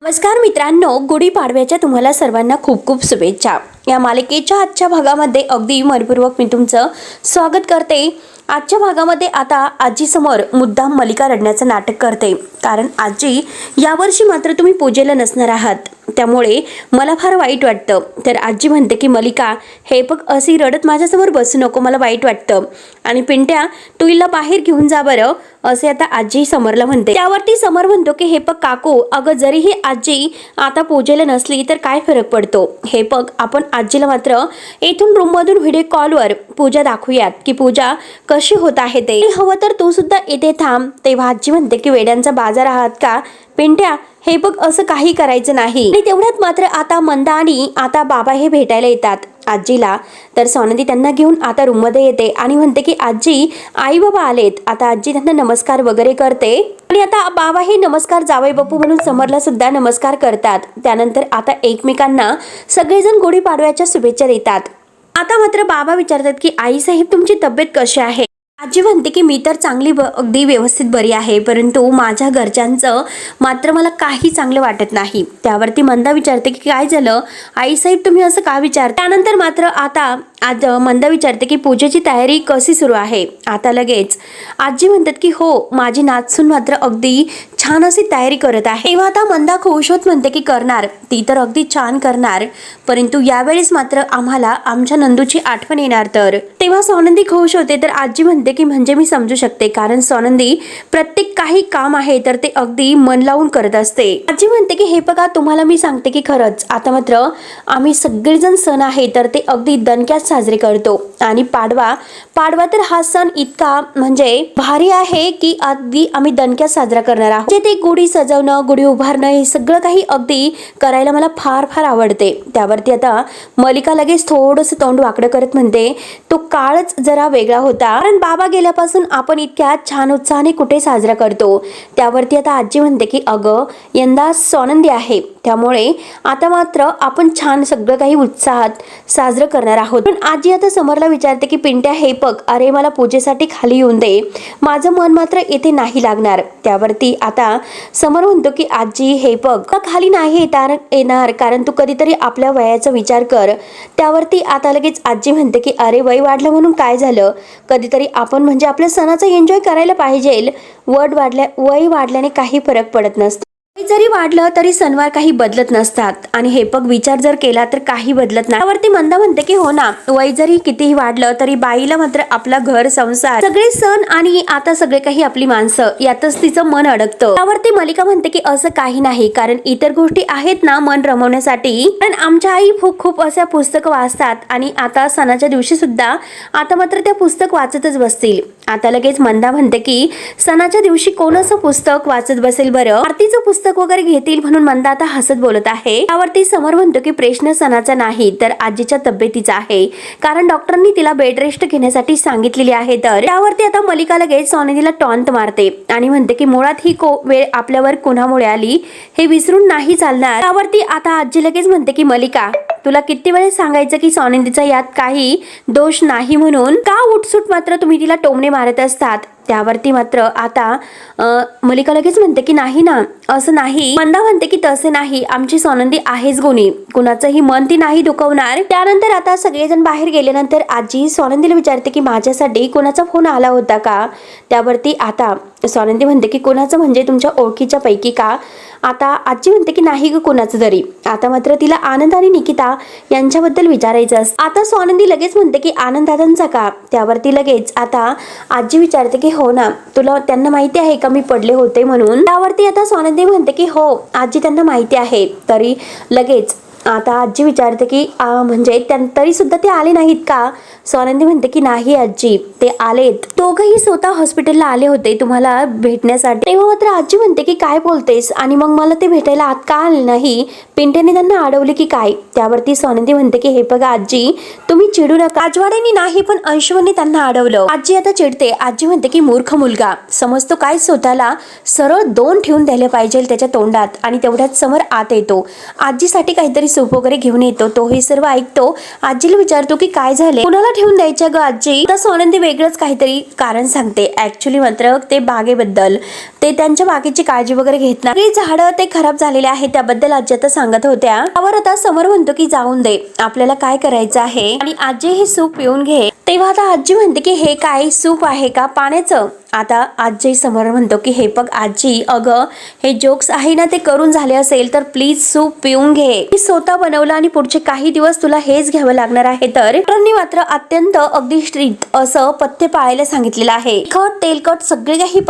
नमस्कार मित्रांनो, गुढीपाडव्याच्या तुम्हाला सर्वांना खूप खूप शुभेच्छा। या मालिकेच्या आजच्या भागामध्ये अगदी मनपूर्वक मी तुमचं स्वागत करते। आजच्या भागामध्ये आता आजी समोर मुद्दाम मलिका रडण्याचं नाटक करते, कारण आजी यावर्षी मात्र तुम्ही पूजेला नसणार आहात, त्यामुळे मला फार वाईट वाटतं। तर आजी म्हणते की मलिका, हे बघ, अशी रडत माझ्यासमोर बसू नको, मला वाईट वाटतं, आणि पिंट्या तू हिला बाहेर घेऊन जा बरं, असे आता आजी समरला म्हणते। त्यावरती समर म्हणतो की हे बघ काकू, अगं जरी ही आजी आता पूजेला नसली तर काय फरक पडतो, हे बघ आपण आजीला मात्र इथून रूममधून व्हिडिओ कॉलवर पूजा दाखवूयात की पूजा कशी होत आहे ते, हवं तर तू सुद्धा इथे थांब। तेव्हा आजी म्हणते की वेड्यांचा बाजार आहात का पिंट्या, हे बघ असं काही करायचं नाही। आणि तेवढ्यात मात्र आता मंदा आणि आता बाबा हे भेटायला येतात आजीला। तर सोनंदी त्यांना घेऊन आता रूम मध्ये येते आणि म्हणते की आजी, आई बाबा आलेत। आता आजी त्यांना नमस्कार वगैरे करते आणि आता बाबा हे नमस्कार जावई बापू म्हणून समरला सुद्धा नमस्कार करतात। त्यानंतर आता एकमेकांना सगळेजण गुढीपाडव्याच्या शुभेच्छा देतात। आता मात्र बाबा विचारतात की आई साहेब तुमची तब्येत कशी आहे। आजी म्हणते की मी तर चांगली अगदी व्यवस्थित बरी आहे, परंतु माझ्या घरच्यांचं मात्र मला काही चांगलं वाटत नाही। त्यावरती मंदा विचारते की काय झालं आई साहेब, तुम्ही असं का विचारता। त्यानंतर मात्र आता आज मंदा विचारते की पूजेची तयारी कशी सुरू आहे। आता लगेच आजी म्हणतात की हो, माझी नाचसून मात्र अगदी छान अशी तयारी करत आहे। तेव्हा आता मंदा खुश होत म्हणते की करणार, ती तर अगदी छान करणार, परंतु यावेळेस मात्र आम्हाला आमच्या नंदूची आठवण येणार तर। तेव्हा सोनंदी खुश होते, तर आजी म्हणते की म्हणजे मी समजू शकते, कारण सोनंदी प्रत्येक काही काम आहे तर ते अगदी मन लावून करत असते। आजी म्हणते की हे बघा, तुम्हाला मी सांगते की खरंच आता मात्र आम्ही सगळेजण सण आहे तर ते अगदी दणक्यात साजरे करतो, आणि पाडवा तर हा सण इतका म्हणजे भारी आहे की अगदी आम्ही दणक्यात साजरा करणार आहोत। ते गुढी सजवणं, गुढी उभारणं, हे सगळं काही अगदी करायला मला फार फार आवडते। त्यावरती आता मलिका लगेच थोडंसं तोंड वाकडं करत म्हणते, तो काळच जरा वेगळा होता, कारण बाबा गेल्यापासून आपण इतक्या छान उत्साहाने कुठे साजरा करतो। त्यावरती आता आजी म्हणते की अगं, यंदा सोनंदी आहे, त्यामुळे आता मात्र आपण छान सगळं काही उत्साहात साजरं करणार आहोत। पण आजी आता समरला विचारते की पिंट्या, हे बघ, अरे मला पूजेसाठी खाली येऊन दे, माझं मन मात्र इथे नाही लागणार। त्यावरती आता समर म्हणतो की आजी, हे बघ, खाली नाही येणार, कारण तू कधीतरी आपल्या वयाचा विचार कर। त्यावरती आता लगेच आजी म्हणते की अरे वय वाढलं म्हणून काय झालं, कधीतरी आपण म्हणजे आपल्या सणाचा एन्जॉय करायला पाहिजे। वय वाढल्याने काही फरक पडत नसतो, जरी वाढलं तरी सणवार काही बदलत नसतात, आणि हे बघ, विचार जर केला तर काही बदलत नाही। त्यावरती मंदा म्हणते की हो ना, वय जरी कितीही वाढलं तरी बाईला मात्र आपला घर संसार, सगळे सण आणि आता सगळे काही आपली माणसं, यातच तिचं मन अडकतं। त्यावरती मलिका म्हणते की असं काही नाही, कारण इतर गोष्टी आहेत ना मन रमवण्यासाठी, कारण आमच्या आई खूप अशा पुस्तकं वाचतात, आणि आता सणाच्या दिवशी सुद्धा आता मात्र त्या पुस्तक वाचतच बसतील। आता लगेच मंदा म्हणते की सणाच्या दिवशी कोण असं पुस्तक वाचत बसेल बरं, आरतीचं पुस्तक वगैरे घेतील म्हणून मंदा आता हसत बोलत आहे। त्यावरती समर म्हणतो की प्रश्न सणाचा नाही तर आजीच्या तब्येतीचा आहे, कारण डॉक्टरांनी तिला बेड रेस्ट घेण्यासाठी सांगितलेली आहे। तर त्यावरती आता मलिका लगेच सोनंदीला टॉन्ट मारते आणि म्हणते की मुळात ही वेळ आपल्यावर कुणामुळे आली हे विसरून नाही चालणार। त्यावरती आता आजी लगेच म्हणते की मलिका, तुला किती वेळेस सांगायचं की सोनंदीचा यात काही दोष नाही म्हणून, का उठसूट मात्र तुम्ही तिला टोमणे मारत असतात। त्यावरती मात्र आता मलिका लगेच म्हणते की नाही ना, असं नाही। मंदा म्हणते की तसे नाही, आमची सोनंदी आहेच गुणी, कुणाचंही मन ती नाही दुखवणार। त्यानंतर आता सगळेजण बाहेर गेल्यानंतर आजी सोनंदीला विचारते की माझ्यासाठी कोणाचा फोन आला होता का। त्यावरती आता सोनंदी म्हणते की कोणाचं म्हणजे तुमच्या ओळखीच्या पैकी का। आता आजी म्हणते की नाही ग कोणाचं तरी। आता मात्र तिला आनंद आणि निकिता यांच्याबद्दल विचारायचं असतं। आता सोनंदी लगेच म्हणते की आनंद दादांचा का। त्यावरती लगेच आता आजी विचारते की हो ना, तुला त्यांना माहिती आहे का मी पडले होते म्हणून। त्यावरती आता सोनंदी म्हणते की हो आजी, त्यांना माहिती आहे। तरी लगेच आता आजी विचारते की म्हणजे तरी सुद्धा ते आले नाहीत का। सोनंदी म्हणते की नाही आजी, ते आलेत, दोघंही स्वतः हॉस्पिटलला आले होते तुम्हाला भेटण्यासाठी। तेव्हा मात्र आजी म्हणते की काय बोलतेस, आणि मग मला ते भेटायला आत का आले नाही, पिंट्याने त्यांना अडवले की काय। त्यावरती सोनंदी म्हणते की हे बघा आजी, तुम्ही चिडू नका, राजवाड्याने नाही पण अंशुमनने त्यांना अडवलं। आजी आता चिडते, आजी म्हणते की मूर्ख मुलगा, समजतो काय स्वतःला, सरळ दोन ठेवून द्यायला पाहिजे त्याच्या तोंडात। आणि तेवढ्यात समर आत येतो, आजीसाठी काहीतरी सूप वगैरे घेऊन येतो. तो हे सर्व ऐकतो. आजीला विचारतो की काय झाले, कुणाला ठेवून द्यायचं ग आजी. तर स्वानंदी वेगळंच काहीतरी कारण सांगते. ऍक्च्युली मात्र ते बागेबद्दल, ते त्यांच्या बागेची काळजी वगैरे घेत नाही. झाडं ते खराब झालेले आहे त्याबद्दल आजी आता सांगत होत्या. त्यावर आता समर म्हणतो की जाऊन दे, आपल्याला काय करायचं आहे आणि आजी हे सूप पिऊन घे. तेव्हा आता आजी म्हणते की हे काय सूप आहे का पाण्याचं. आता आजी समोर म्हणतो की हे बघ आजी, अगं हे जोक्स आहे ना ते करून झाले असेल तर प्लीज सूप पिऊन घे. मी स्वतः बनवलं आणि पुढचे काही दिवस तुला हेच घ्यावं लागणार आहे. तर डॉक्टरांनी मात्र अत्यंत अगदी स्ट्रिक्ट असं पथ्य पाळायला सांगितलेलं आहे. खट तेलकट सगळे काही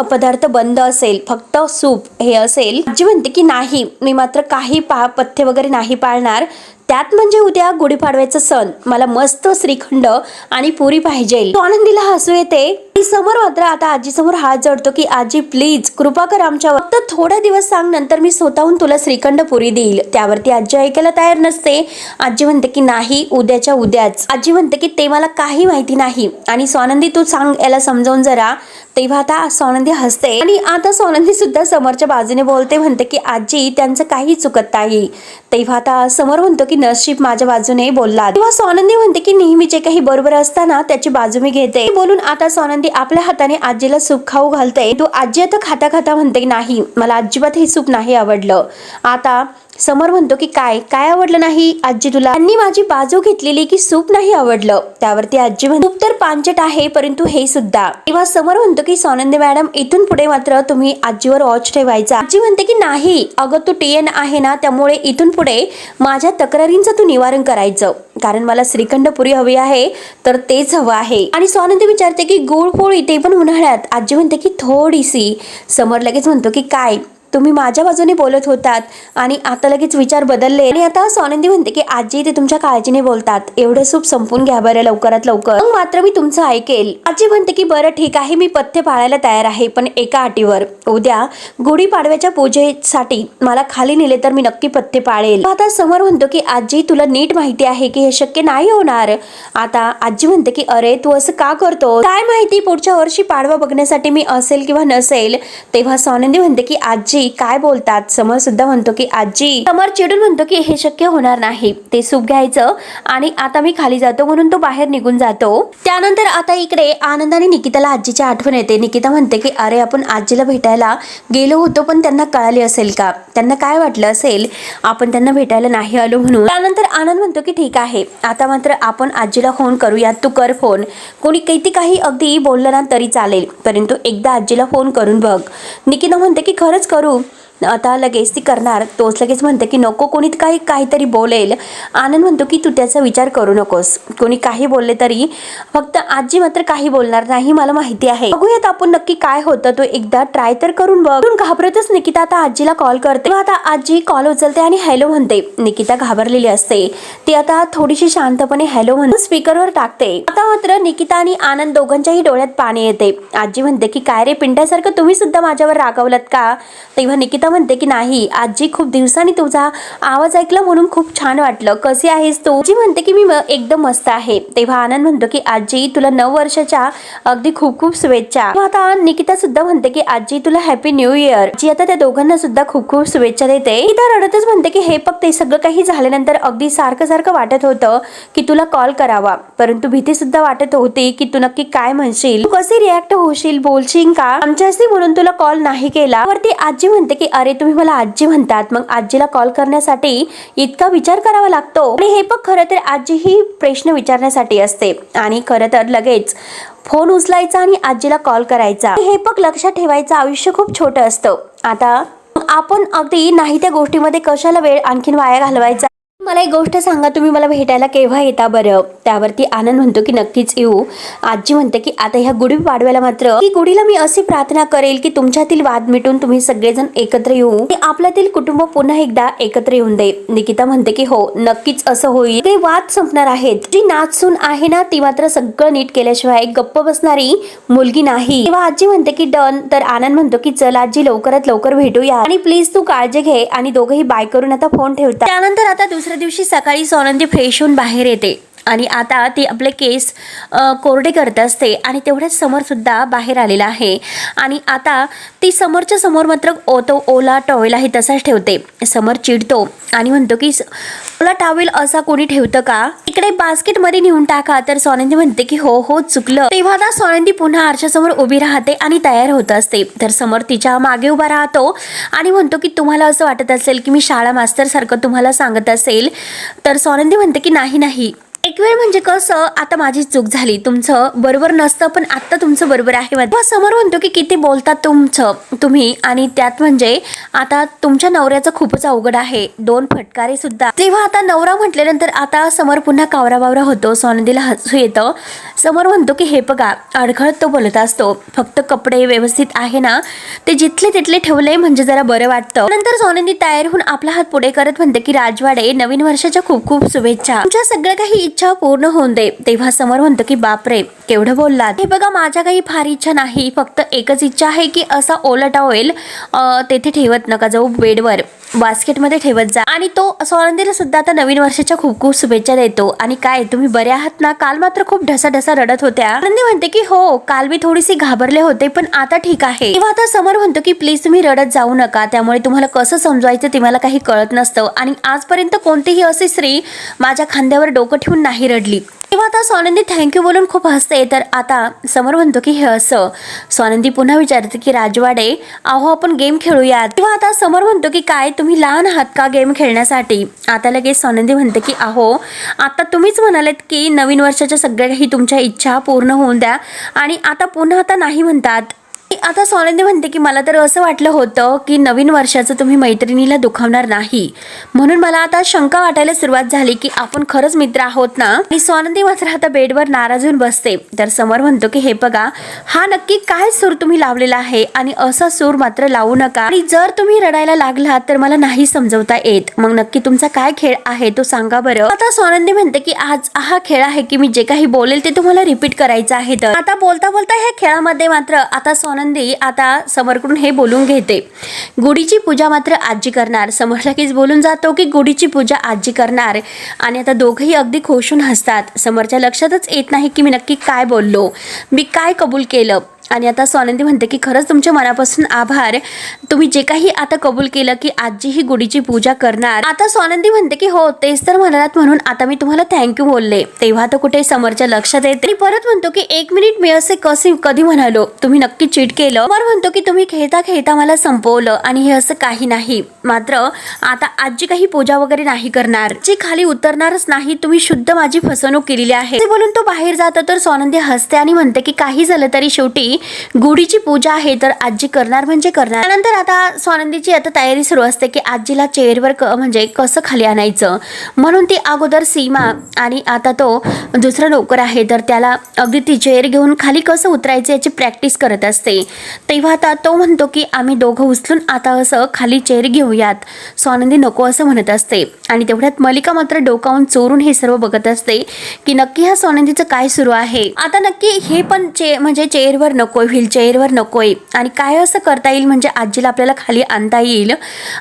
पदार्थ बंद असेल, फक्त सूप हे असेल. आजी म्हणते की नाही, मी मात्र काही पथ्य वगैरे नाही पाळणार. त्यात म्हणजे उद्या गुढीपाडव्याचा सण, मला मस्त श्रीखंड आणि पुरी पाहिजे. आनंदीला हसू येते. समोर मात्र आता आजी समोर हात जोडतो की आजी प्लीज कृपा कर आमच्यावर, फक्त थोडे दिवस सांग, नंतर मी स्वतःहून तुला श्रीखंड पुरी देईल. त्यावरती आजी ऐकायला तयार नसते. आजी म्हणते की नाही, उद्याच्या उद्याच. आजी म्हणते की ते मला काही माहिती नाही आणि स्वानंदी तू सांग याला समजावून जरा. तेव्हा आता स्वानंदी हसते आणि आता स्वानंदी सुद्धा समोरच्या बाजूने बोलते, म्हणते की आजी त्यांचं काही चुकत नाही. तेव्हा आता समोर म्हणतो की नशीब माझ्या बाजूने बोलला. तेव्हा स्वानंदी म्हणते की नेहमी जे काही बरोबर असताना त्याची बाजू मी घेते. बोलून आता स्वानंदी आपल्या हाताने आजीला सूप खाऊ घालते. तो आजी आता खाता खाता म्हणते नाही, मला अजिबात हे सूप नाही आवडलं. आता समोर म्हणतो की काय काय आवडलं नाही आजी तुला. त्यांनी माझी बाजू घेतलेली की सूप नाही आवडलं. त्यावरती आजी म्हणते सूप तर पांचट आहे परंतु हे सुद्धा. तेव्हा समोर म्हणतो की स्वानंदी मॅडम इथून पुढे मात्र तुम्ही आजीवर वॉच ठेवायचा. आजी म्हणते की नाही अगं तू TN आहे ना, त्यामुळे इथून पुढे माझ्या तक्रारींचं तू निवारण करायचं, कारण मला श्रीखंड पुरी हवी आहे तर तेच हवं आहे. आणि स्वानंदी विचारते की गुळ पोळी ते पण उन्हाळ्यात. आजी म्हणते की थोडीशी. समोर लगेच म्हणतो की काय तुम्ही माझ्या बाजूने बोलत होतात आणि आता लगेच विचार बदलले. आणि आता स्वानंदी म्हणते की आजी ते तुमच्या काळजीने बोलतात, एवढं सूप संपून घ्या बरं लवकरात लवकर, मग मात्र मी तुमचं ऐकेल. आजी म्हणते की बरं ठीक आहे, मी पथ्य पाळायला तयार आहे, पण एका अटीवर. उद्या गुढीपाडव्याच्या पूजेसाठी मला खाली नेले तर मी नक्की पथ्य पाळेल. आता समोर म्हणतो की आजी तुला नीट माहिती आहे की हे शक्य नाही होणार. आता आजी म्हणते की अरे तू असं का करतो, काय माहिती पुढच्या वर्षी पाडवा बघण्यासाठी मी असेल किंवा नसेल. तेव्हा स्वानंदी म्हणते की आजी काय बोलतात. समर सुद्धा म्हणतो की आजी. समर चिडून म्हणतो की हे शक्य होणार नाही, ते सूप घ्यायचं आणि आता मी खाली जातो म्हणून तो बाहेर निघून जातो. त्यानंतर आता इकडे आनंद आणि निकिताला आजीची आठवण येते. निकिता म्हणते की अरे आपण आजीला भेटायला गेलो होतो पण त्यांना कळाले असेल का, त्यांना काय वाटलं असेल आपण त्यांना भेटायला नाही आलो म्हणून. त्यानंतर आनंद म्हणतो की ठीक आहे, आता मात्र आपण आजीला फोन करूयात, तू कर फोन. कोणी किती काही अगदी बोललं ना तरी चालेल, परंतु एकदा आजीला फोन करून बघ. निकिता म्हणते की खरंच करू. आता लगेच ती करणार. तोच लगेच म्हणते की नको, कोणी काहीतरी बोलेल. आनंद म्हणतो की तू त्याचा विचार करू नकोस, कोणी काही बोलले तरी, फक्त आजी मात्र काही बोलणार नाही, मला माहिती आहे. बघूयात आपण नक्की काय होतं, तो एकदा ट्राय तर करून बघ. घाबरतच निकिता आता आजीला कॉल करते. आता आजी कॉल उचलते आणि हॅलो म्हणते. निकिता घाबरलेली असते, ती आता थोडीशी शांतपणे हॅलो म्हणून स्पीकरवर टाकते. आता मात्र निकिता आणि आनंद दोघांच्याही डोळ्यात पाणी येते. आजी म्हणते की काय रे पिंट्यासारखं तुम्ही सुद्धा माझ्यावर रागावलात का. तेव्हा निकिता म्हणते की नाही आजी, खूप दिवसांनी तुझा आवाज ऐकला म्हणून खूप छान वाटलं, कशी आहेस तू. आजी म्हणते की मी एकदम मस्त आहे. तेव्हा आनंद म्हणतो की आजी तुला 9 वर्षाच्या अगदी खूप खूप शुभेच्छा. आता निकिता सुद्धा म्हणते की आजी तुला हॅपी न्यू इयर. आजी आता त्या दोघांना सुद्धा खूप खूप शुभेच्छा देते. निकिता रडतच म्हणते की हे बघ ते सगळं काही झाल्यानंतर अगदी सारखं वाटत होतं की तुला कॉल करावा, परंतु भीती सुद्धा वाटत होती की तू नक्की काय म्हणशील, तू कशी रिॲक्ट होशील, बोलशील का आमच्याशी, म्हणून तुला कॉल नाही केला. वरती आजी म्हणते की अरे तुम्ही मला आजी म्हणतात, मग आजीला कॉल करण्यासाठी इतका विचार करावा लागतो. आणि हे पण खरं तर आजी ही प्रश्न विचारण्यासाठी असते आणि खरं तर लगेच फोन उचलायचा आणि आजीला कॉल करायचा. हे पण लक्षात ठेवायचं, आयुष्य खूप छोटं असतं. आता आपण अगदी नाही त्या गोष्टीमध्ये कशाला वेळ आणखीन वाया घालवायचा. मला एक गोष्ट सांगा, तुम्ही मला भेटायला केव्हा येता बरं. त्यावरती आनंद म्हणतो की नक्कीच येऊ. आजी म्हणते की आता ह्या गुढीपाडव्याला मात्र की गुढीला मी अशी प्रार्थना करेल की तुमच्यातील वाद मिटून तुम्ही सगळेजण एकत्र येऊ, आपल्यातील कुटुंब पुन्हा एकदा एकत्र येऊन दे. निकिता म्हणते की हो नक्कीच असं होईल, ते वाद संपणार आहेत. जी नाचसून आहे ना ती मात्र सगळं नीट केल्याशिवाय गप्प बसणारी मुलगी नाही. तेव्हा आजी म्हणते की डन. तर आनंद म्हणतो की चल आजी लवकरात लवकर भेटूया आणि प्लीज तू काळजी घे. आणि दोघंही बाय करून आता फोन ठेवतात. त्यानंतर आता दुसऱ्या दिवशी सकाळी स्वानंदी फ्रेश होऊन बाहेर येते आणि आता ती आपले केस कोरडे करत असते आणि तेवढ्याच समोरसुद्धा बाहेर आलेला आहे आणि आता ती समोरच्या समोर मात्र तो ओला टॉवेल आहे तसाच ठेवते. समोर चिडतो आणि म्हणतो की ओला टॉवेल असा कोणी ठेवतं का, इकडे बास्केटमध्ये नेऊन टाका. तर स्वानंदी म्हणते की हो हो चुकलं. तेव्हा आता स्वानंदी पुन्हा आरशासमोर उभी राहते आणि तयार होत असते. तर समोर तिच्या मागे उभा राहतो आणि म्हणतो की तुम्हाला असं वाटत असेल की मी शाळा मास्तर सारखं तुम्हाला सांगत असेल. तर स्वानंदी म्हणते की नाही नाही, एक वेळ म्हणजे कसं, आता माझी चूक झाली, तुमचं बरोबर नसतं पण आता तुमचं बरोबर आहे. समोर म्हणतो की किती बोलतात तुम्ही आणि त्यात म्हणजे आता तुमच्या नवऱ्याचं खूपच अवघड आहे, 2 फटकारे सुद्धा. तेव्हा आता नवरा म्हटल्यानंतर आता समोर पुन्हा कावरा बावरा होतो. स्वानंदीला हसू येतं. समोर म्हणतो की हे बघा, अडखळत तो बोलत असतो, फक्त कपडे व्यवस्थित आहे ना, ते जिथले तिथले ठेवले म्हणजे जरा बरं वाटतं. नंतर स्वानंदी तयार होऊन आपला हात पुढे करत म्हणते की राजवाडे, नवीन वर्षाच्या खूप खूप शुभेच्छा, तुमच्या सगळ्या काही इच्छा पूर्ण होऊन दे. तेव्हा समोर म्हणतो की बापरे केवढं बोललात. हे बघा, माझ्या काही फार इच्छा नाही, फक्त एकच इच्छा आहे की असा ओला टॉवेल तेथे ठेवत नका जाऊ, बेडवर बास्केटमध्ये ठेवत जा. आणि तो स्वानंदीला सुद्धा आता नवीन वर्षाच्या खूप खूप शुभेच्छा देतो. आणि काय तुम्ही बरे आहात ना, काल मात्र खूप ढसाढसा रडत होत्या. स्वानंदी म्हणते की हो, काल मी थोडीशी घाबरले होते पण आता ठीक आहे. तेव्हा आता समोर म्हणतो की प्लीज तुम्ही रडत जाऊ नका, त्यामुळे तुम्हाला कसं समजवायचं ते मला काही कळत नसतं आणि आजपर्यंत कोणतीही अशी स्त्री माझ्या खांद्यावर डोकं ठेवून नाही रडली. तेव्हा आता स्वानंदी थँक्यू बोलून खूप हसते. तर आता समोर म्हणतो की हे असं. स्वानंदी पुन्हा विचारते की राजवाडे, अहो आपण गेम खेळूयात. तेव्हा आता समोर म्हणतो की काय तुम्ही लहान आहात का गेम खेळण्यासाठी. आता लगेच स्वानंदी म्हणते की अहो आता तुम्हीच म्हणालेत की नवीन वर्षाच्या सगळ्या काही तुमच्या इच्छा पूर्ण होऊन द्या आणि आता पुन्हा आता नाही म्हणतात. आता स्वानंदी म्हणते की मला तर असं वाटलं होतं की नवीन वर्षाचं तुम्ही मैत्रिणीला दुखावणार नाही, म्हणून मला आता शंका वाटायला सुरुवात झाली की आपण खरंच मित्र आहोत ना. आणि स्वानंदी मात्र आता बेडवर नाराज होऊन बसते. तर समोर म्हणतो की हे बघा, हा नक्की काय सूर तुम्ही लावलेला आहे आणि असा सूर मात्र लावू नका आणि जर तुम्ही रडायला लागलात तर मला नाही समजवता येत. मग नक्की तुमचा काय खेळ आहे तो सांगा बरं. आता स्वानंदी म्हणते की आज हा खेळ आहे की मी जे काही बोलेल ते तुम्हाला रिपीट करायचं आहे. तर आता बोलता बोलता ह्या खेळामध्ये मात्र आता स्वानंदी आता समोरकडून हे बोलून घेते, गुढीची पूजा मात्र आजी करणार. समोर लगेच बोलून जातो की गुढीची पूजा आजी करणार आणि आता दोघंही अगदी खुश होऊन हसतात. समोरच्या लक्षातच येत नाही की मी नक्की काय बोललो, मी काय कबूल केलं. आणि आता स्वानंदी म्हणते की खरंच तुमच्या मनापासून आभार, तुम्ही जे काही आता कबूल केलं की आजी ही गुढीची पूजा करणार. आता स्वानंदी म्हणते की हो तेच तर म्हणालात म्हणून आता मी तुम्हाला थँक्यू बोलले. तेव्हा तर कुठे समोरच्या लक्षात येते आणि परत म्हणतो की 1 मिनिट मी असे कधी म्हणालो, तुम्ही नक्की चीट केलं. समोर म्हणतो की तुम्ही खेळता खेळता मला संपवलं आणि हे असं काही नाही, मात्र आता आजी काही पूजा वगैरे नाही करणार, जी खाली उतरणारच नाही, तुम्ही शुद्ध माझी फसवणूक केलेली आहे. ते बोलून तो बाहेर जातो. तर स्वानंदी हसते आणि म्हणते की काही झालं तरी शेवटी गुढीची पूजा आहे तर आजी करणार म्हणजे करणार. त्यानंतर आता स्वानंदीची आता तयारी सुरू असते की आजीला चेअरवर म्हणजे कसं खाली आणायचं, म्हणून ती अगोदर सीमा आणि आता तो दुसरा नोकर आहे तर त्याला अगदी ती चेअर घेऊन खाली कसं उतरायचं याची प्रॅक्टिस करत असते. तेव्हा आता तो म्हणतो की आम्ही दोघं उचलून आता असं खाली चेअर घेऊयात. स्वानंदी नको असं म्हणत असते आणि तेवढ्यात मलिका मात्र डोकावून चोरून हे सर्व बघत असते की नक्की ह्या स्वानंदीचं काय सुरू आहे. आता नक्की हे पण म्हणजे चेअरवर नकोय, व्हीलचेअरवर नकोय आणि काय असं करता येईल म्हणजे आजीला आपल्याला खाली आणता येईल.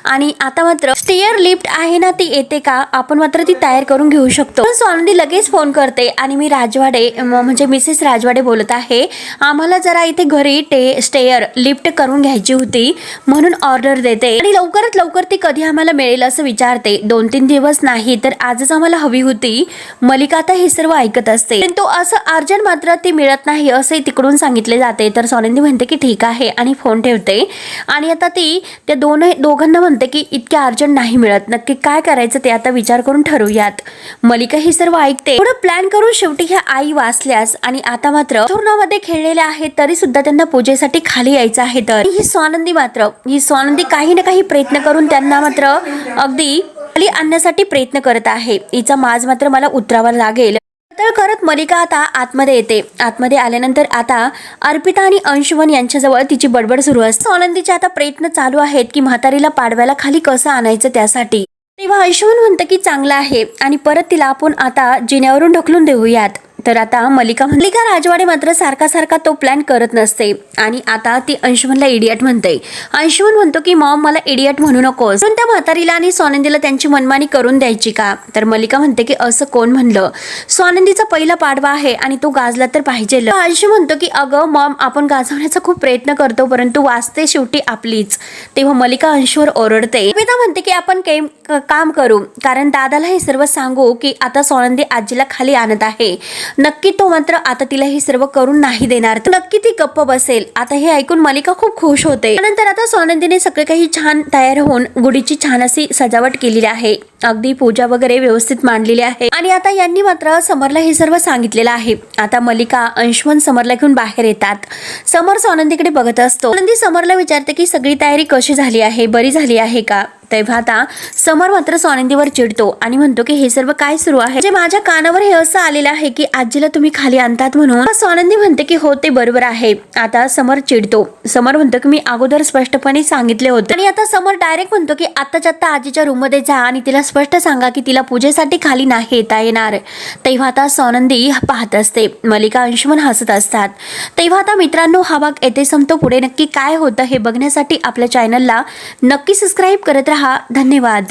आणि आता मात्र स्टेअर लिफ्ट आहे ना ती येते का, आपण मात्र ती तयार करून घेऊ शकतो. पण स्वानंदी लगेच फोन करते आणि मी राजवाडे म्हणजे मिसेस राजवाडे बोलत आहे, आम्हाला जरा इथे घरी स्टेअर लिफ्ट करून घ्यायची होती म्हणून ऑर्डर देते आणि लवकरात लवकर ती कधी आम्हाला मिळेल असं विचारते. 2-3 दिवस नाही तर आजच आम्हाला हवी होती. मलिका आता हे सर्व ऐकत असते पण तो असं अर्जंट मात्र ती मिळत नाही असे तिकडून सांगितले जाते. तर स्वानंदी म्हणते की ठीक आहे आणि फोन ठेवते आणि आता ती त्या दोघांना म्हणते की इतक्या अर्जंट नाही मिळत, नक्की काय करायचं ते आता विचार करून ठरवूयात. मलिका ही सर्व ऐकते. थोडं प्लॅन करून शेवटी ह्या आई वाचल्यास आणि आता मात्र धुर्णामध्ये खेळलेल्या आहेत तरी सुद्धा त्यांना पूजेसाठी खाली यायचं आहे. तर ही स्वानंदी काही ना काही प्रयत्न करून त्यांना मात्र अगदी खाली आणण्यासाठी प्रयत्न करत आहे. हिचा माज मात्र मला उतरावा लागेल. तर करत मलिका आता आतमध्ये येते. आतमध्ये आल्यानंतर आता अर्पिता आणि अंशुमन यांच्याजवळ तिची बडबड सुरू असते. स्वानंदीचे आता प्रयत्न चालू आहेत की म्हातारीला पाडव्याला खाली कसं आणायचं त्यासाठी. तेव्हा अंशुमन म्हणतं की चांगलं आहे आणि परत तिला आपण आता जिन्यावरून ढकलून देऊयात. तर आता मल्लिका राजवाडे मात्र सारखा तो प्लॅन करत नसते आणि आता ती अंशुमनला इडियट म्हणते. अंशुमन म्हणतो की मॉम मला इडियट म्हणू नकोस, पण त्या म्हातारीला आणि स्वानंदीला त्यांची मनमानी करून द्यायची का? तर मल्लिका म्हणते की असं कोण म्हणलं, स्वानंदीचा पहिला पाडवा आहे आणि तो गाजला तर पाहिजे. अंशु म्हणतो की अगं मॉम आपण गाजवण्याचा खूप प्रयत्न करतो परंतु वाचते शेवटी आपलीच. तेव्हा मल्लिका अंशुवर ओरडते. कविता म्हणते की आपण काम करू, कारण दादाला हे सर्व सांगू की आता स्वानंदी आजीला खाली आणत आहे. नक्की तो मात्र आता तिला हे सर्व करून नाही देणार, नक्की ती गप्प बसेल. आता हे ऐकून मल्लिका खूप खुश होते. नंतर आता स्वानंदीने सगळे काही छान तयार होऊन गुढीची छान अशी सजावट केलेली आहे. अगदी पूजा वगैरे व्यवस्थित मांडलेली आहे आणि आता यांनी मात्र समरला हे सर्व सांगितलेलं आहे. आता मल्लिका अंशुमन समरला घेऊन बाहेर येतात. समर स्वानंदीकडे बघत असतो. स्वानंदी समरला विचारते की सगळी तयारी कशी झाली आहे, बरी झाली आहे का? तेव्हा आता समर मात्र स्वानंदीवर चिडतो आणि म्हणतो की हे सर्व काय सुरू आहे, जे माझ्या कानावर हे असं आलेलं आहे की आजीला तुम्ही खाली आणतात म्हणून. स्वानंदी म्हणते की हो ते बरोबर आहे. आता समर चिडतो. समर म्हणतो की मी अगोदर स्पष्टपणे सांगितले होते. आणि आता समर डायरेक्ट म्हणतो की आत्ताच्या आत्ता आजीच्या रूम मध्ये जा आणि तिला स्पष्ट सांगा की तिला पूजेसाठी खाली नाही येता येणार. तेव्हा आता स्वानंदी पाहत असते. मल्लिका अंशुमन हसत असतात. तेव्हा आता मित्रांनो हा भाग येथे संपतो. पुढे नक्की काय होतं हे बघण्यासाठी आपल्या चॅनलला नक्की सबस्क्राईब करत राहा. धन्यवाद.